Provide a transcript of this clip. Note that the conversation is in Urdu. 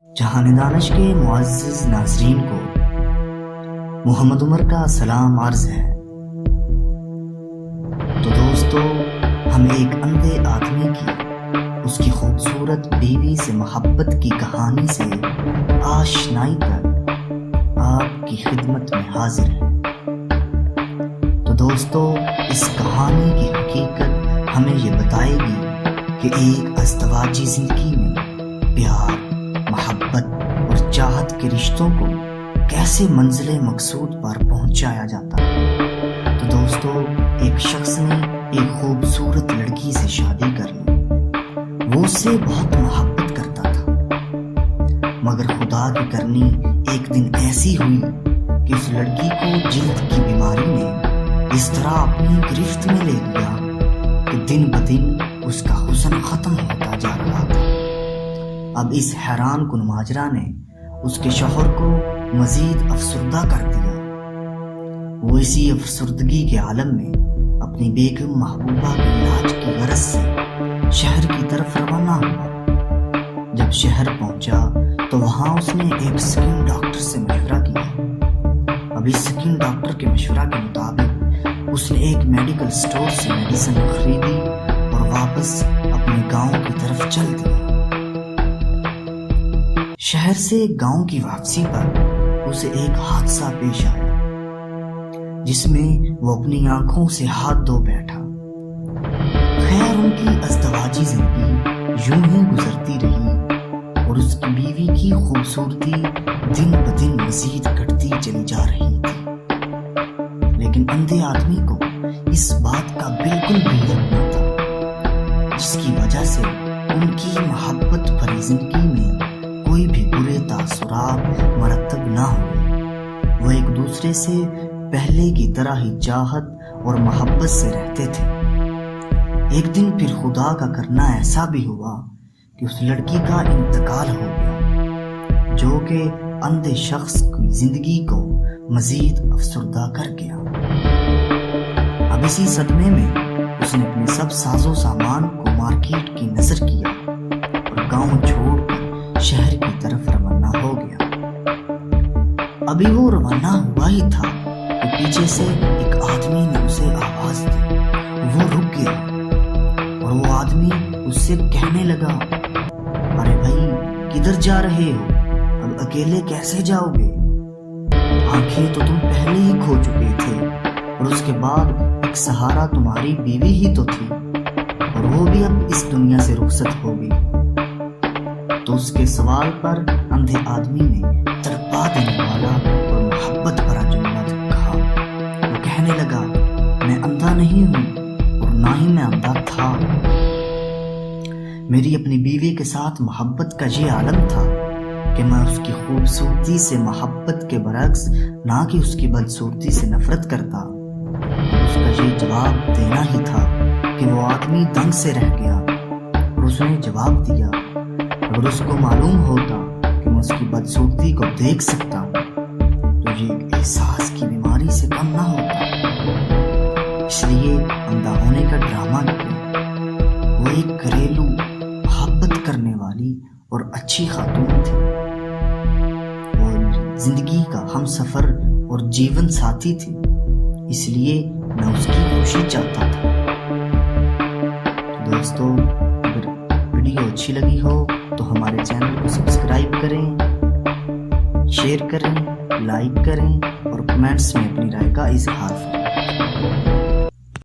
جہان دانش کے معزز ناظرین کو محمد عمر کا سلام عرض ہے۔ تو دوستو، ہم ایک اندھے آدمی کی اس کی خوبصورت بیوی سے محبت کی کہانی سے آشنائی پر آپ کی خدمت میں حاضر ہیں۔ تو دوستو، اس کہانی کی حقیقت ہمیں یہ بتائے گی کہ ایک ازدواجی زندگی میں پیار، محبت اور چاہت کے رشتوں کو کیسے منزل مقصود پر پہنچایا جاتا ہے۔ تو دوستو، ایک شخص نے ایک خوبصورت لڑکی سے شادی کر لی۔ وہ اس سے بہت محبت کرتا تھا، مگر خدا کی کرنی ایک دن ایسی ہوئی کہ اس لڑکی کو جلد کی بیماری نے اس طرح اپنی گرفت میں لے لیا کہ دن بدن اس کا حسن ختم ہوتا جا رہا تھا۔ اب اس حیران کن ماجرا نے اس کے شوہر کو مزید افسردہ کر دیا۔ وہ اسی افسردگی کے عالم میں اپنی بیگم محبوبہ کے علاج کی غرض سے شہر کی طرف روانہ ہوا۔ جب شہر پہنچا تو وہاں اس نے ایک سکن ڈاکٹر سے مشورہ کیا۔ اب اس سکن ڈاکٹر کے مشورہ کے مطابق اس نے ایک میڈیکل سٹور سے میڈیسن خریدی اور واپس اپنے گاؤں کی طرف چل دیا۔ شہر سے گاؤں کی واپسی پر اسے ایک حادثہ پیش آیا جس میں وہ اپنی آنکھوں سے ہاتھ دھو بیٹھا۔ خیر، ان کی ازدواجی زندگی یوں ہی گزرتی رہی اور اس کی بیوی کی خوبصورتی دن بدن مزید گھٹتی چلی جا رہی تھی، لیکن اندھے آدمی کو اس بات کا بالکل بھی علم نہ تھا، جس کی وجہ سے ان کی محبت بھری زندگی میں کوئی بھی برے تاثرات مرتب نہ ہوئے۔ وہ ایک دوسرے سے پہلے کی طرح ہی چاہت اور محبت سے رہتے تھے۔ ایک دن پھر خدا کا کرنا ایسا بھی ہوا کہ اس لڑکی کا انتقال ہو گیا، جو کہ اندھے شخص کی زندگی کو مزید افسردہ کر گیا۔ اب اسی صدمے میں اس نے اپنے سب ساز و سامان کو مارکیٹ کی نظر کیا اور گاؤں چھوڑ کر شہر کی طرف روانہ ہو گیا۔ ابھی وہ روانہ ہوا ہی تھا کہ پیچھے سے ایک آدمی نے اسے آواز دی۔ وہ رک گیا اور وہ آدمی اس سے کہنے لگا، ارے بھائی، کدھر جا رہے ہو؟ اب اکیلے کیسے جاؤ گے؟ آنکھیں تو تم پہلے ہی کھو چکے تھے اور اس کے بعد ایک سہارا تمہاری بیوی ہی تو تھی، اور وہ بھی اب اس دنیا سے رخصت ہو گئی۔ تو اس کے سوال پر اندھے آدمی نے تڑپا دینے والا اور محبت بھرا جملہ کہا۔ وہ کہنے لگا، میں اندھا نہیں ہوں اور نہ ہی میں اندھا تھا۔ میری اپنی بیوی کے ساتھ محبت کا یہ عالم تھا کہ میں اس کی خوبصورتی سے محبت کے برعکس نہ کہ اس کی بدصورتی سے نفرت کرتا۔ اس کا یہ جواب دینا ہی تھا کہ وہ آدمی دنگ سے رہ گیا، اور اس نے جواب دیا، اگر اس کو معلوم ہوتا کہ میں اس کی بدصورتی کو دیکھ سکتا ہوں تو یہ ایک احساس کی بیماری سے کم نہ ہوتا۔ اس لیے اندھا ہونے کا ڈرامہ کیا۔ وہ ایک گھریلو محبت کرنے والی اور اچھی خاتون تھی، وہ زندگی کا ہم سفر اور جیون ساتھی تھی، اس لیے میں اس کی خوشی چاہتا تھا۔ تو دوستو، اگر ویڈیو اچھی لگی ہو تو ہمارے چینل کو سبسکرائب کریں، شیئر کریں، لائک کریں اور کمنٹس میں اپنی رائے کا اظہار کریں۔